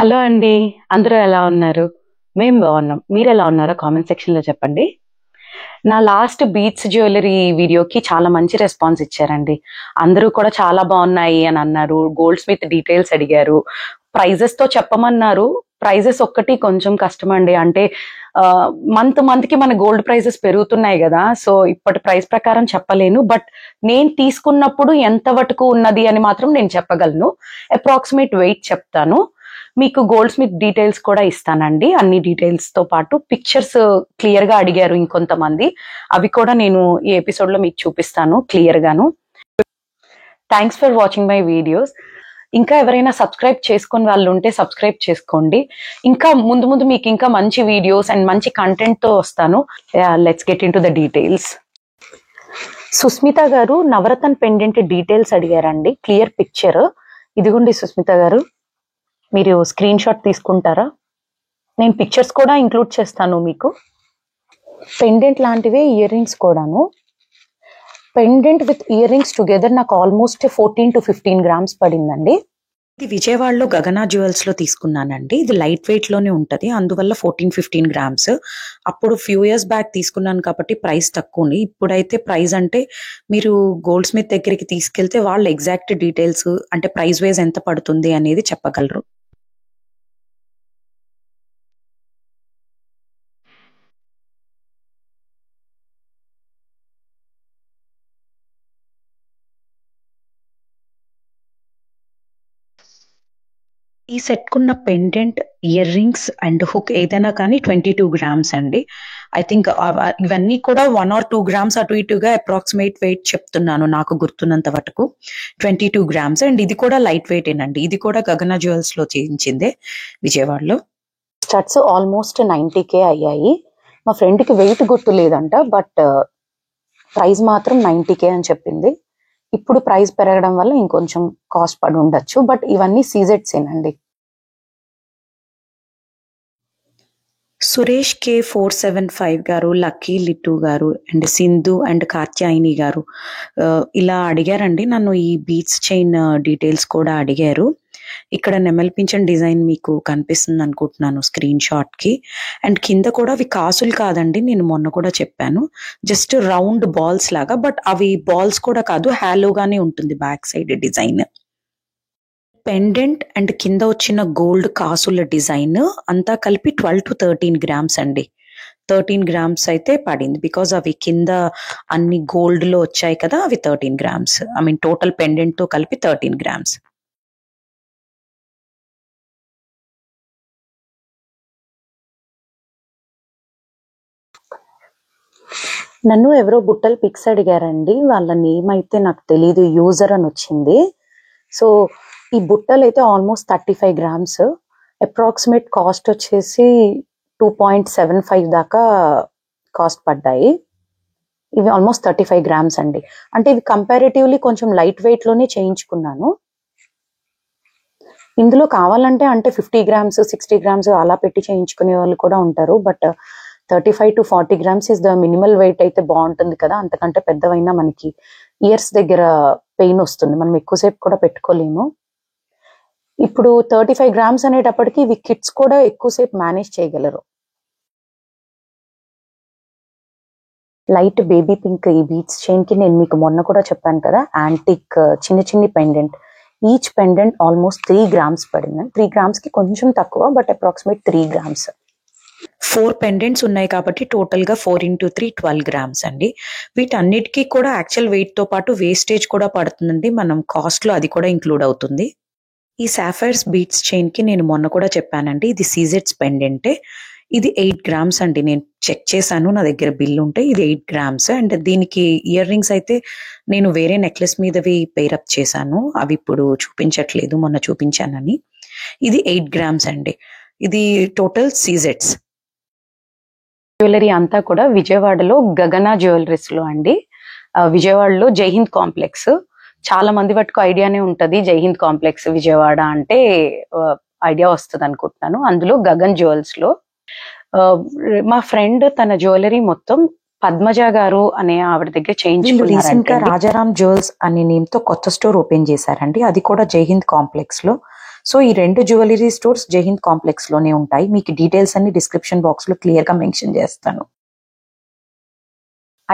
Hello అండి. అందరూ ఎలా ఉన్నారు? మేము బాగున్నాం. మీరెలా ఉన్నారో కామెంట్ సెక్షన్‌లో చెప్పండి. నా లాస్ట్ బీట్స్ జ్యువెల్లరీ వీడియోకి చాలా మంచి రెస్పాన్స్ ఇచ్చారండి. అందరూ కూడా చాలా బాగున్నాయి అని అన్నారు. గోల్డ్ స్మిత్ డీటెయిల్స్ అడిగారు. ప్రైజెస్‌తో చెప్పమన్నారు. ప్రైజెస్ ఒక్కటి కొంచెం కష్టమండి. అంటే మంత్‌కి మన గోల్డ్ ప్రైజెస్ పెరుగుతున్నాయి గదా! సో, ఇప్పటి ప్రైస్ ప్రకారం చెప్పలేను. బట్ నేను తీసుకున్నప్పుడు ఎంత వరకు ఉన్నది అని మాత్రం నేను చెప్పగలను. అప్రాక్సిమేట్ వెయిట్ చెప్తాను. మీకు గోల్డ్ స్మిత్ డీటెయిల్స్ కూడా ఇస్తానండి. అన్ని డీటెయిల్స్‌తో పాటు పిక్చర్స్ క్లియర్‌గా అడిగారు ఇంకొంతమంది. అవి కూడా నేను ఈ ఎపిసోడ్‌లో మీకు చూపిస్తాను క్లియర్‌గాను. Thanks for watching my videos. ఇంకా ఎవరైనా సబ్స్క్రైబ్ చేసుకొని వాళ్ళు ఉంటే సబ్స్క్రైబ్ చేసుకోండి. ఇంకా ముందు మీకు ఇంకా మంచి వీడియోస్ అండ్ మంచి కంటెంట్‌తో వస్తాను. Let's get into the details. Susmita garu Navaratna pendant details అడిగారండి. Clear picture. ఇదిగోండి సుస్మిత గారు. మీరు స్క్రీన్ షాట్ తీసుకుంటారా? నేను పిక్చర్స్ కూడా ఇంక్లూడ్ చేస్తాను మీకు. పెండెంట్ లాంటివే ఇయర్ రింగ్స్ కూడాను. Pendant with ear rings together నాకు ఆల్మోస్ట్ 14 to 15 గ్రామ్స్ పడిందండి. ఇది విజయవాడలో గగనా జ్యువెల్స్ లో తీసుకున్నానండి. ఇది లైట్ వెయిట్ లోనే ఉంటది, అందువల్ల 14-15 గ్రామ్స్. అప్పుడు ఫ్యూ ఇయర్స్ బ్యాక్ తీసుకున్నాను కాబట్టి ప్రైస్ తక్కువ ఉంది. ఇప్పుడైతే ప్రైస్ అంటే మీరు గోల్డ్ స్మిత్ దగ్గరికి తీసుకెళ్తే వాళ్ళు ఎగ్జాక్ట్ డీటెయిల్స్ అంటే ప్రైస్ వైజ్ ఎంత పడుతుంది అనేది చెప్పగలరు. ఈ సెట్ కున్న pendant, ear rings and hook ఏదైనా కానీ 22 గ్రామ్స్ అండి. ఐ థింక్ ఇవన్నీ కూడా 1 or 2 గ్రామ్స్ అటు ఇటుగా అప్రాక్సిమేట్ వెయిట్ చెప్తున్నాను నాకు గుర్తున్నంత వరకు. 22 గ్రామ్స్ అండ్ ఇది కూడా లైట్ వెయిట్ ఏనండి. ఇది కూడా గగన జ్యువెల్స్ లో చేయించిందే విజయవాడలో. స్టడ్స్ ఆల్మోస్ట్ 90K అయ్యాయి. మా ఫ్రెండ్కి వెయిట్ గుర్తు లేదంట, బట్ ప్రైస్ మాత్రం 90K అని చెప్పింది. ఇప్పుడు ప్రైస్ పెరగడం వల్ల ఇంకొంచెం కాస్ట్ పడి ఉండొచ్చు, బట్ ఇవన్నీ సీజెట్స్ ఏనండి. సురేష్ K475 గారు, లక్కీ లిట్టు గారు అండ్ సింధు అండ్ కాత్యాయిని గారు ఇలా అడిగారండి నన్ను. ఈ బీట్స్ చైన్ డీటెయిల్స్ కూడా అడిగారు. ఇక్కడ నెమలిపించని డిజైన్ మీకు కనిపిస్తుంది అనుకుంటున్నాను స్క్రీన్ షాట్ కి. అండ్ కింద కూడా అవి కాసులు కాదండి, నేను మొన్న కూడా చెప్పాను, జస్ట్ రౌండ్ బాల్స్ లాగా. బట్ అవి బాల్స్ కూడా కాదు, హ్యాలోగానే ఉంటుంది back side design. Pendant and కింద వచ్చిన గోల్డ్ కాసుల డిజైన్ అంతా కలిపి 12 to 13 గ్రామ్స్ అండి. 13 గ్రామ్స్ అయితే పడింది, బికాజ్ అవి కింద అన్ని గోల్డ్ లో వచ్చాయి కదా, అవి 13 grams. I mean total pendant తో కలిపి 13 గ్రామ్స్. నన్ను ఎవరో బుట్టలు పిక్స్ అడిగారండి. వాళ్ళ నేమ్ అయితే నాకు తెలీదు, యూజర్ అని వచ్చింది. సో ఈ బుట్టలు అయితే ఆల్మోస్ట్ 35 గ్రామ్స్. అప్రాక్సిమేట్ కాస్ట్ వచ్చేసి 2.75 దాకా కాస్ట్ పడ్డాయి. ఇవి ఆల్మోస్ట్ 35 గ్రామ్స్ అండి. అంటే ఇవి కంపారిటివ్లీ కొంచెం లైట్ వెయిట్ లోనే చేయించుకున్నాను. ఇందులో కావాలంటే అంటే 50 గ్రామ్స్ 60 గ్రామ్స్ అలా పెట్టి చేయించుకునే వాళ్ళు కూడా ఉంటారు. But 35 to 40 grams is the minimal weight అయితే బాగుంటుంది కదా. అంతకంటే పెద్దవైనా మనకి ఇయర్స్ దగ్గర పెయిన్ వస్తుంది, మనం ఎక్కువసేపు కూడా పెట్టుకోలేము. ఇప్పుడు 35 గ్రామ్స్ అనేటప్పటికి ఇవి కిడ్స్ కూడా ఎక్కువసేపు మేనేజ్ చేయగలరు. లైట్ బేబీ పింక్ ఈ బీట్స్ చైన్ కి నేను మీకు మొన్న కూడా చెప్పాను కదా, యాంటిక్ చిన్ని pendant. Each pendant almost 3 grams పడింది. 3 గ్రామ్స్ కి కొంచెం తక్కువ, బట్ అప్రాక్సిమేట్ 3 గ్రామ్స్. 4 పెండెంట్స్ ఉన్నాయి కాబట్టి టోటల్ గా 4 into 3 12 గ్రామ్స్ అండి. వీటన్నిటికీ కూడా యాక్చువల్ వెయిట్ తో పాటు వేస్టేజ్ కూడా పడుతుందండి. మనం కాస్ట్ లో అది కూడా ఇంక్లూడ్ అవుతుంది. ఈ సాఫైర్స్ బీట్స్ చైన్ కి నేను మొన్న కూడా చెప్పానండి, ఇది సీజెట్స్ పెండెంటే. ఇది 8 గ్రామ్స్ అండి. నేను చెక్ చేశాను, నా దగ్గర బిల్ ఉంటే ఇది 8 గ్రామ్స్. అండ్ దీనికి ఇయర్ రింగ్స్ అయితే నేను వేరే నెక్లెస్ మీదవి పేరప్ చేశాను, అవి ఇప్పుడు చూపించట్లేదు, మొన్న చూపించానని. ఇది 8 గ్రామ్స్ అండి. ఇది టోటల్ సీజెట్స్. జ్యువెలరీ అంతా కూడా విజయవాడలో గగనా జ్యువెలరీస్ లో అండి. విజయవాడలో జైహింద్ కాంప్లెక్స్. చాలా మంది వరకు ఐడియానే ఉంటది, జైహింద్ కాంప్లెక్స్ విజయవాడ అంటే ఐడియా వస్తుంది అనుకుంటున్నాను. అందులో గగన్ జ్యువెల్స్ లో మా ఫ్రెండ్ తన జ్యువెలరీ మొత్తం పద్మజ గారు అనే ఆవిడ దగ్గర చేయించుకున్నారు. రీసెంట్ గా రాజారాం జ్యువెల్స్ అనే నేమ్ తో కొత్త స్టోర్ ఓపెన్ చేశారండి, అది కూడా జైహింద్ కాంప్లెక్స్ లో. సో ఈ 2 జ్యువెలరీ స్టోర్స్ జైహింద్ కాంప్లెక్స్ లోనే ఉంటాయి. మీకు డీటెయిల్స్ అన్ని డిస్క్రిప్షన్ బాక్స్ లో క్లియర్ గా మెన్షన్ చేస్తాను.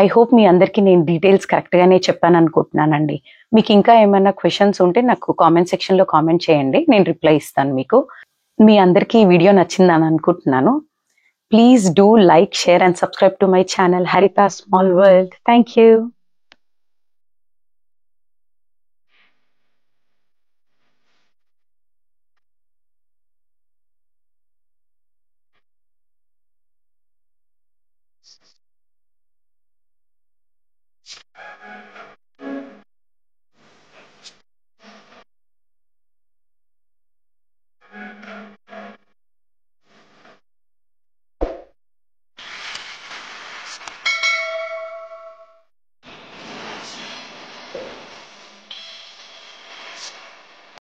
ఐ హోప్ మీ అందరికీ నేను డీటెయిల్స్ కరెక్ట్గానే చెప్పాను అనుకుంటున్నానండి. మీకు ఇంకా ఏమైనా క్వశ్చన్స్ ఉంటే నాకు కామెంట్ సెక్షన్లో కామెంట్ చేయండి, నేను రిప్లై ఇస్తాను మీకు. మీ అందరికీ ఈ వీడియో నచ్చిందని అనుకుంటున్నాను. Please do like, share and subscribe to my channel హరిత స్మాల్ వరల్డ్. Thank you.